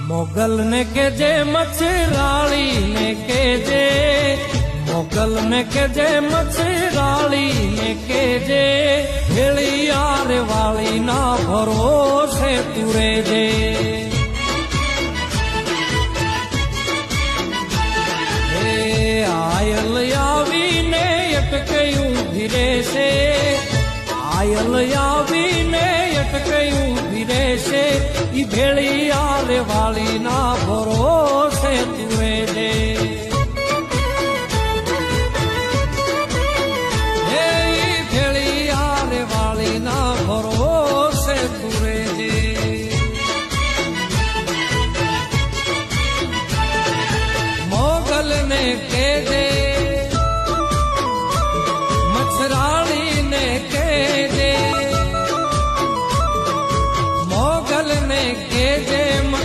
મોગલ ને કેજે મચ્છરાળી ને કેજે, મોગલ ને કેજે મચ્છરાળી ને કેજે, ભેળિયાર વાળી ના ભરોસે તું રેજે. હે આયલ આવીને અટકયું ભીરે છે, આયલ આવીને અટકયું ભીરે છે, ઈ ભેળિયાર વાળી ના ભરોસે તું રેજે. હે ઈ ભેળિયાર વાળી ના ભરોસે તું રેજે. મોગલ ને કેજે